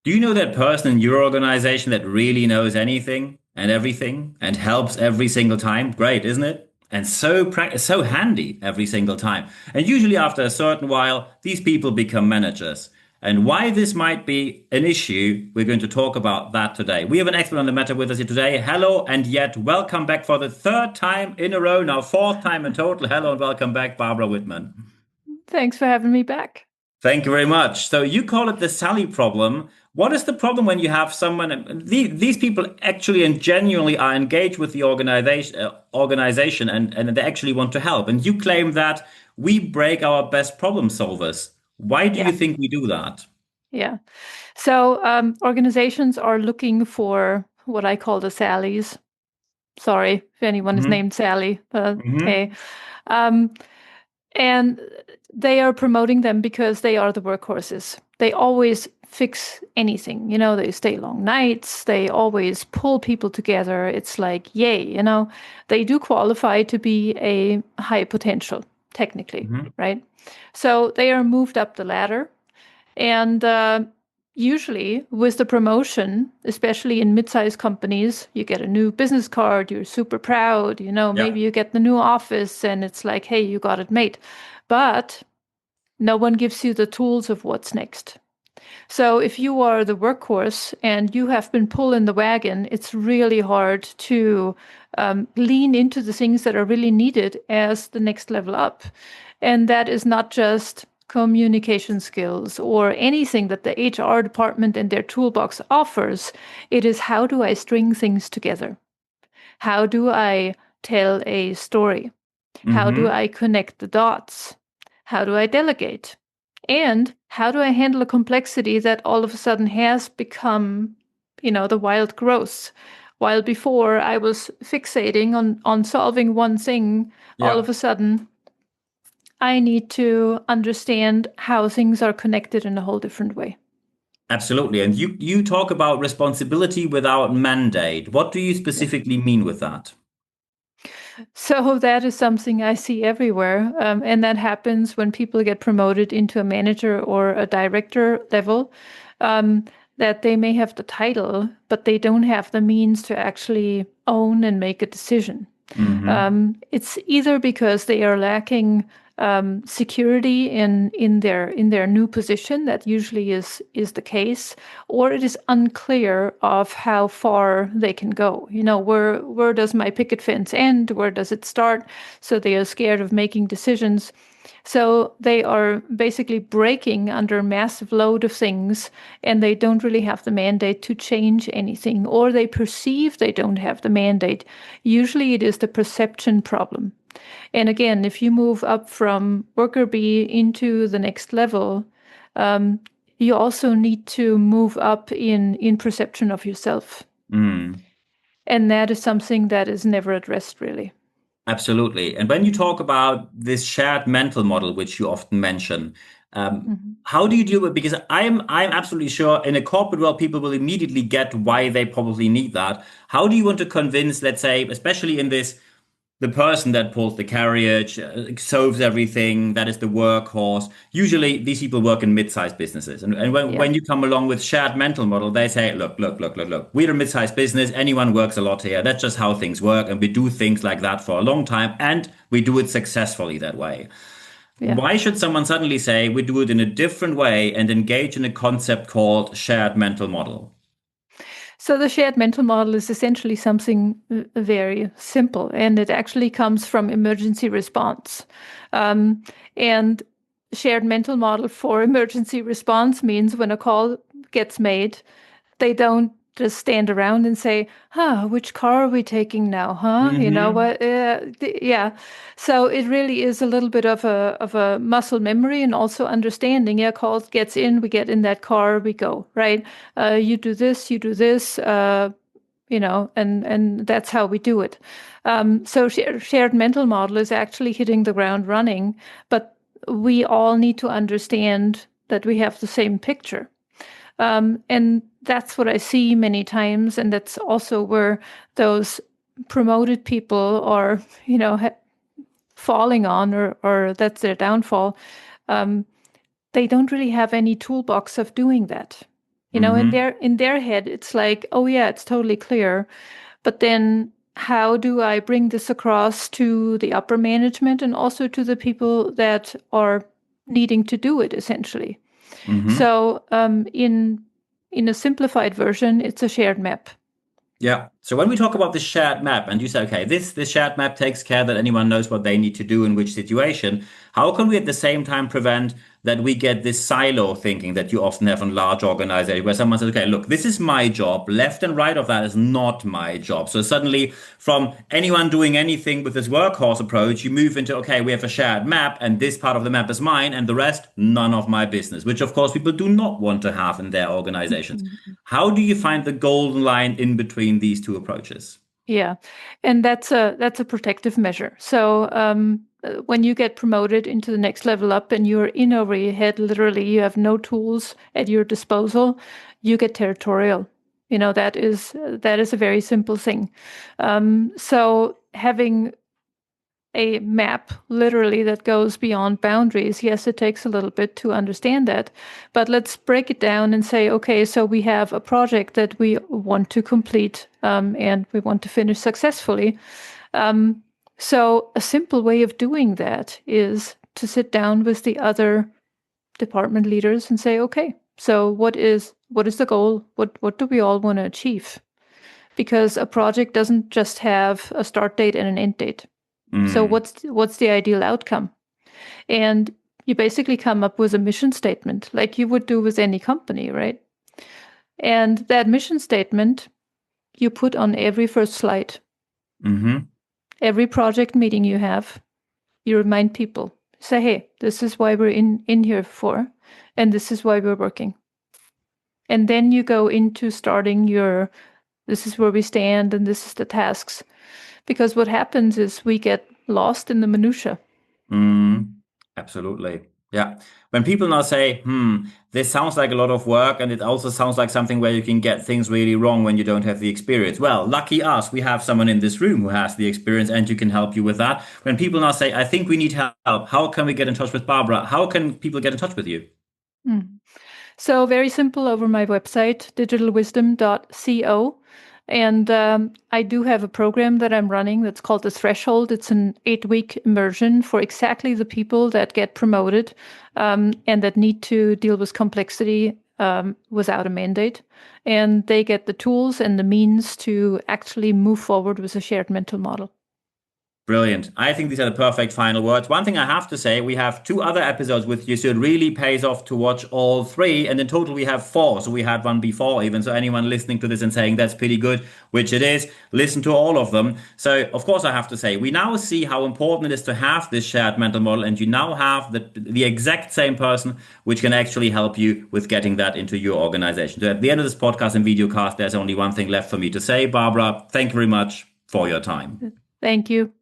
Do you know that person in your organization that really knows anything and everything and helps every single time? Great, isn't it? And so handy every single time. And usually after a certain while, these people become managers. And why this might be an issue, we're going to talk about that today. We have an expert on the matter with us here today. Hello and yet welcome back for the third time in a row, now fourth time in total. Hello and welcome back, Barbara Wittmann. Thanks for having me back. Thank you very much. So you call it the Sally problem. What is the problem when you have someone, these people actually and genuinely are engaged with the organization and they actually want to help. And you claim that we break our best problem solvers. Why do you Yeah, think we do that? yeah. So organizations are looking for what I call the Sallys. Sorry if anyone is Hmm. named Sally, but Hmm. hey. Um, and they are promoting them because they are the workhorses. They always fix anything. They stay long nights. They always pull people together. It's like, yay. They do qualify to be a high potential, technically, Hmm. right? So they are moved up the ladder. And usually, with the promotion, especially in mid-sized companies, you get a new business card, you're super proud, Yeah. maybe you get the new office and it's like, hey, you got it made. But no one gives you the tools of what's next. So if you are the workhorse and you have been pulling the wagon, it's really hard to lean into the things that are really needed as the next level up. And that is not just communication skills or anything that the HR department and their toolbox offers. It is how do I string things together? How do I tell a story? How do Hmm. I connect the dots? How do I delegate? And how do I handle a complexity that all of a sudden has become, the wild growth? While before I was fixating on solving one thing, all Yeah. of a sudden I need to understand how things are connected in a whole different way. Absolutely. And you talk about responsibility without mandate. What do you Yeah. specifically mean with that? So that is something I see everywhere. And that happens when people get promoted into a manager or a director level, um, that they may have the title, but they don't have the means to actually own and make a decision. Hmm. It's either because they are lacking security in their new position. That usually is the case, or it is unclear of how far they can go. Where does my picket fence end? Where does it start? So they are scared of making decisions. So they are basically breaking under a massive load of things, and they don't really have the mandate to change anything, or they perceive they don't have the mandate. Usually it is the perception problem. And again, if you move up from worker B into the next level, um, you also need to move up in perception of yourself. Mm. And that is something that is never addressed really. Absolutely. And when you talk about this shared mental model, which you often mention, Mhm. how do you deal with? Because I'm absolutely sure in a corporate world, people will immediately get why they probably need that. How do you want to convince, let's say, especially in this, the person that pulls the carriage, solves everything, that is the workhorse. Usually these people work in mid-sized businesses. And Yeah. when you come along with shared mental model, they say, look, we're a mid-sized business. Anyone works a lot here. That's just how things work. And we do things like that for a long time. And we do it successfully that way. Yeah. Why should someone suddenly say we do it in a different way and engage in a concept called shared mental model? So the shared mental model is essentially something very simple, and it actually comes from emergency response. Um, and shared mental model for emergency response means when a call gets made, they don't just stand around and say, which car are we taking now, huh? You know Hmm. what? Yeah. So it really is a little bit of a muscle memory and also understanding. Yeah, call gets in, we get in that car, we go, right? You do this, you do this, and that's how we do it. So shared mental model is actually hitting the ground running, but we all need to understand that we have the same picture. And that's what I see many times. And that's also where those promoted people are, falling on, or that's their downfall. Um, they don't really have any toolbox of doing that. Mm-hmm. In their head, it's like, oh yeah, it's totally clear. But then how do I bring this across to the upper management and also to the people that are needing to do it, essentially? Mm-hmm. So in a simplified version, it's a shared map. Yeah. So when we talk about the shared map, and you say, okay, this shared map takes care that anyone knows what they need to do in which situation, how can we at the same time prevent that we get this silo thinking that you often have in large organizations where someone says, okay, look, this is my job. Left and right of that is not my job. So suddenly from anyone doing anything with this workhorse approach, you move into, okay, we have a shared map and this part of the map is mine and the rest, none of my business, which of course people do not want to have in their organizations. Mhm. How do you find the golden line in between these two approaches? Yeah, and that's a protective measure. So when you get promoted into the next level up and you're in over your head, literally, you have no tools at your disposal, you get territorial. That is a very simple thing. So having a map literally that goes beyond boundaries. Yes, it takes a little bit to understand that, but let's break it down and say, okay, so we have a project that we want to complete and we want to finish successfully. So a simple way of doing that is to sit down with the other department leaders and say, okay, so what is the goal? What do we all want to achieve? Because a project doesn't just have a start date and an end date. So Mm, what's the ideal outcome? And you basically come up with a mission statement like you would do with any company, right? And that mission statement you put on every first slide. hmm Every project meeting you have, you remind people, say, hey, this is why we're in here for, and this is why we're working. And then you go into starting your this is where we stand and this is the tasks. Because what happens is we get lost in the minutia. mm, absolutely. Yeah. When people now say, this sounds like a lot of work, and it also sounds like something where you can get things really wrong when you don't have the experience. Well, lucky us, we have someone in this room who has the experience and you can help you with that. When people now say, I think we need help, how can we get in touch with Barbara? How can people get in touch with you? Mm. So very simple over my website, digitalwisdom.co. And I do have a program that I'm running that's called The Threshold. It's an 8-week immersion for exactly the people that get promoted and that need to deal with complexity without a mandate. And they get the tools and the means to actually move forward with a shared mental model. Brilliant. I think these are the perfect final words. One thing I have to say, we have two other episodes with you, so it really pays off to watch all three. And in total, we have four. So we had one before even. So anyone listening to this and saying that's pretty good, which it is, listen to all of them. So of course, I have to say, we now see how important it is to have this shared mental model. And you now have the exact same person, which can actually help you with getting that into your organization. So at the end of this podcast and video cast, there's only one thing left for me to say. Barbara, thank you very much for your time. Thank you.